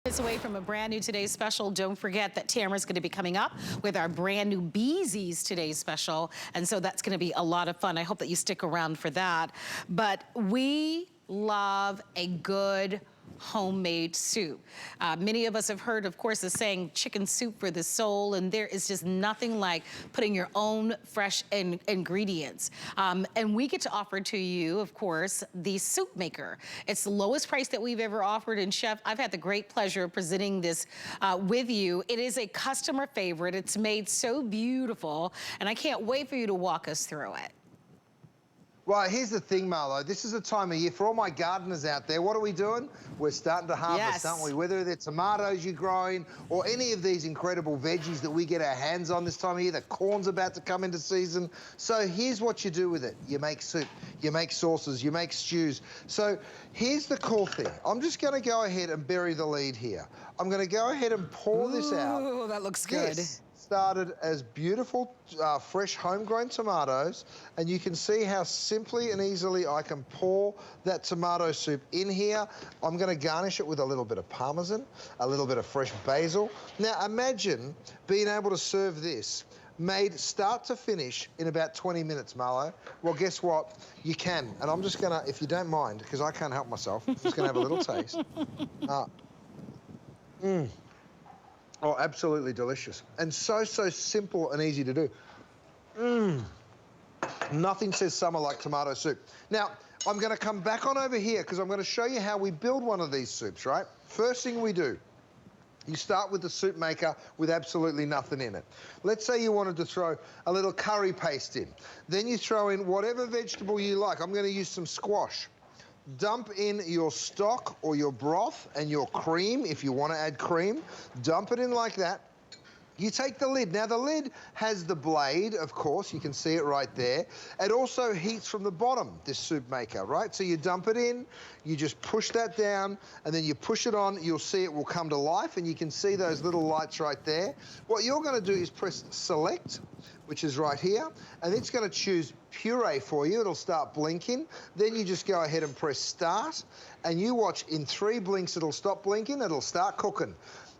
It's away from a brand new Today's Special. Don't forget that Tamara's going to be coming up with our brand new Beezy's Today's Special. And so that's going to be a lot of fun. I hope that you stick around for that. But we love a good homemade soup. Many of us have heard, of course, the saying, chicken soup for the soul, and there is just nothing like putting your own fresh ingredients. And we get to offer to you, of course, the soup maker. It's the lowest price that we've ever offered, and Chef, I've had the great pleasure of presenting this with you. It is a customer favorite. It's made so beautiful, and I can't wait for you to walk us through it. Well, here's the thing, Marlo. This is a time of year for all my gardeners out there. What are we doing? We're starting to harvest, aren't we? Whether they're tomatoes you're growing or any of these incredible veggies that we get our hands on this time of year. The corn's about to come into season. So here's what you do with it. You make soup, you make sauces, you make stews. So here's the cool thing. I'm just going to go ahead and bury the lead here. I'm going to go ahead and pour this out. Ooh, that looks good. This started as beautiful, fresh, homegrown tomatoes, and you can see how simply and easily I can pour that tomato soup in here. I'm going to garnish it with a little bit of Parmesan, a little bit of fresh basil. Now, imagine being able to serve this made start to finish in about 20 minutes, Marlo. Well, guess what? You can. And I'm just going to, if you don't mind, because I can't help myself, I'm just going to have a little taste. Oh, absolutely delicious. And so simple and easy to do. Nothing says summer like tomato soup. Now, I'm going to come back on over here because I'm going to show you how we build one of these soups, right? First thing we do, you start with the soup maker with absolutely nothing in it. Let's say you wanted to throw a little curry paste in. Then you throw in whatever vegetable you like. I'm going to use some squash. Dump in your stock or your broth and your cream, if you want to add cream. Dump it in like that. You take the lid. Now, the lid has the blade, of course. You can see it right there. It also heats from the bottom, this soup maker, right? So you dump it in, you just push that down, and then you push it on. You'll see it will come to life, and you can see those little lights right there. What you're going to do is press select, which is right here, and it's going to choose Puree for you. It'll start blinking. Then you just go ahead and press start, and you watch in 3 blinks, it'll stop blinking, it'll start cooking.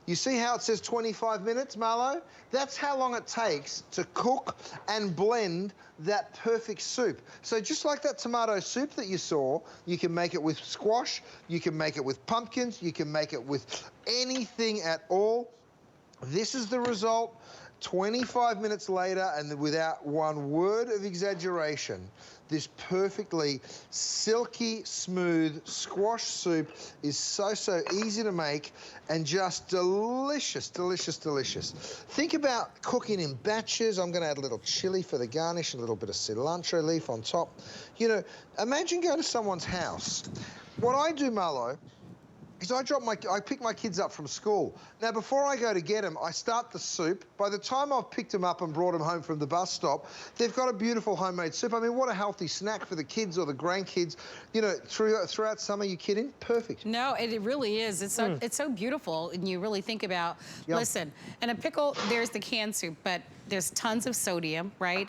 You see how it says 25 minutes, Marlo? That's how long it takes to cook and blend that perfect soup. So just like that tomato soup that you saw, you can make it with squash, you can make it with pumpkins, you can make it with anything at all. This is the result. 25 minutes later, and without one word of exaggeration, this perfectly silky smooth squash soup is so easy to make and just delicious, delicious, delicious. Think about cooking in batches. I'm going to add a little chili for the garnish, a little bit of cilantro leaf on top. You know, imagine going to someone's house. What I do, Marlo, is I pick my kids up from school. Now, before I go to get them, I start the soup. By the time I've picked them up and brought them home from the bus stop, they've got a beautiful homemade soup. I mean, what a healthy snack for the kids or the grandkids. You know, throughout summer, you kidding? Perfect. No, it really is. It's so beautiful, and you really think about, listen, in a pickle, there's the canned soup, but there's tons of sodium, right?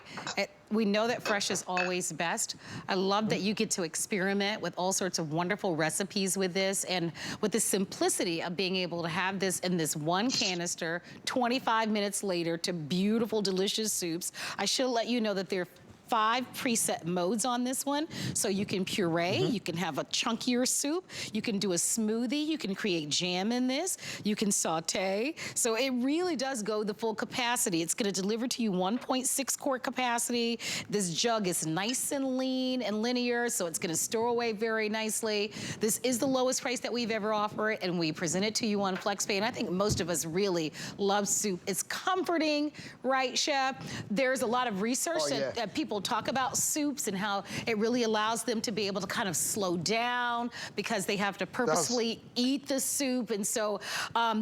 We know that fresh is always best. I love that you get to experiment with all sorts of wonderful recipes with this, and with the simplicity of being able to have this in this one canister, 25 minutes later to beautiful, delicious soups. I should let you know that there are 5 preset modes on this one. So you can puree, you can have a chunkier soup, you can do a smoothie, you can create jam in this, you can saute. So it really does go the full capacity. It's gonna deliver to you 1.6 quart capacity. This jug is nice and lean and linear, so it's gonna store away very nicely. This is the lowest price that we've ever offered, and we present it to you on FlexPay, and I think most of us really love soup. It's comforting, right, Chef? There's a lot of research that people talk about soups and how it really allows them to be able to kind of slow down because they have to purposely eat the soup. And so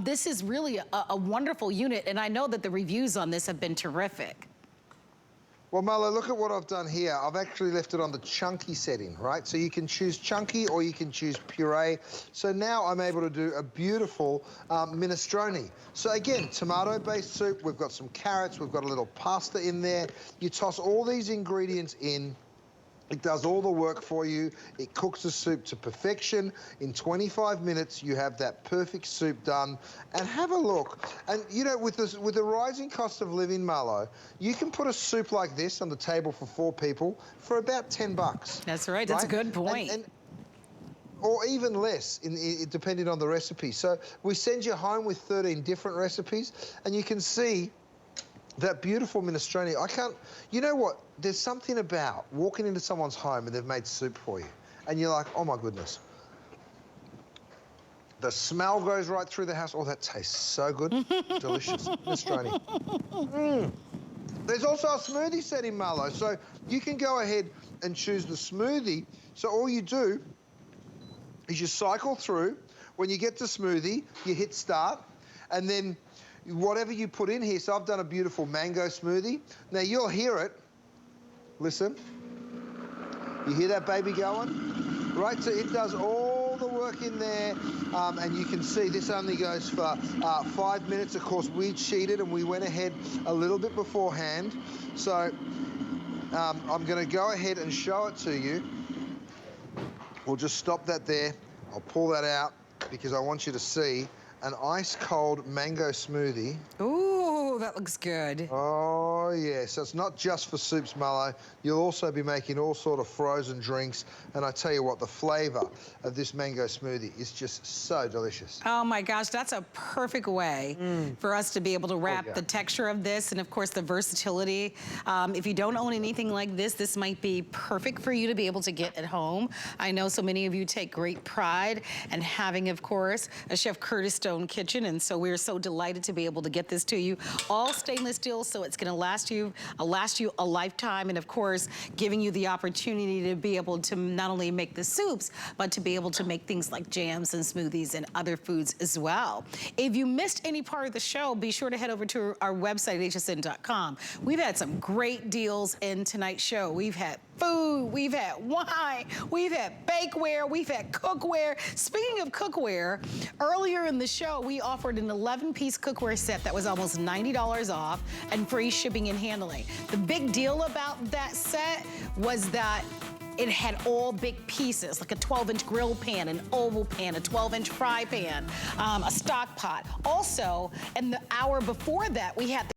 this is really a wonderful unit. And I know that the reviews on this have been terrific. Well, Marlo, look at what I've done here. I've actually left it on the chunky setting, right? So you can choose chunky or you can choose puree. So now I'm able to do a beautiful minestrone. So again, tomato-based soup. We've got some carrots. We've got a little pasta in there. You toss all these ingredients in. It does all the work for you. It cooks the soup to perfection. In 25 minutes, you have that perfect soup done. And have a look. And, you know, with the rising cost of living, Marlo, you can put a soup like this on the table for 4 people for about $10. That's right. That's a good point. Or even less, depending on the recipe. So we send you home with 13 different recipes, and you can see that beautiful minestrone. You know what? There's something about walking into someone's home and they've made soup for you, and you're like, oh my goodness. The smell goes right through the house. Oh, that tastes so good. Delicious. Minestrone. There's also a smoothie setting, Marlo. So you can go ahead and choose the smoothie. So all you do is you cycle through. When you get to smoothie, you hit start, and then whatever you put in here. So I've done a beautiful mango smoothie. Now you'll hear it. Listen. You hear that baby going? Right, so it does all the work in there, and you can see this only goes for 5 minutes. Of course, we cheated and we went ahead a little bit beforehand. So I'm going to go ahead and show it to you. We'll just stop that there. I'll pull that out because I want you to see an ice-cold mango smoothie. Ooh, that looks good. Oh, yeah. So it's not just for soups, Marlo. You'll also be making all sort of frozen drinks. And I tell you what, the flavour of this mango smoothie is just so delicious. Oh, my gosh. That's a perfect way for us to be able to wrap the texture of this and, of course, the versatility. If you don't own anything like this, this might be perfect for you to be able to get at home. I know so many of you take great pride in having, of course, a Chef Curtis Stone kitchen, and so we're so delighted to be able to get this to you. All stainless steel, so it's going to last you a lifetime, and of course, giving you the opportunity to be able to not only make the soups, but to be able to make things like jams and smoothies and other foods as well. If you missed any part of the show, be sure to head over to our website at hsn.com. We've had some great deals in tonight's show. We've had food, we've had wine, we've had bakeware, we've had cookware. Speaking of cookware, earlier in the show, we offered an 11-piece cookware set that was almost $90 off and free shipping and handling. The big deal about that set was that it had all big pieces, like a 12-inch grill pan, an oval pan, a 12-inch fry pan, a stock pot. Also, in the hour before that, we had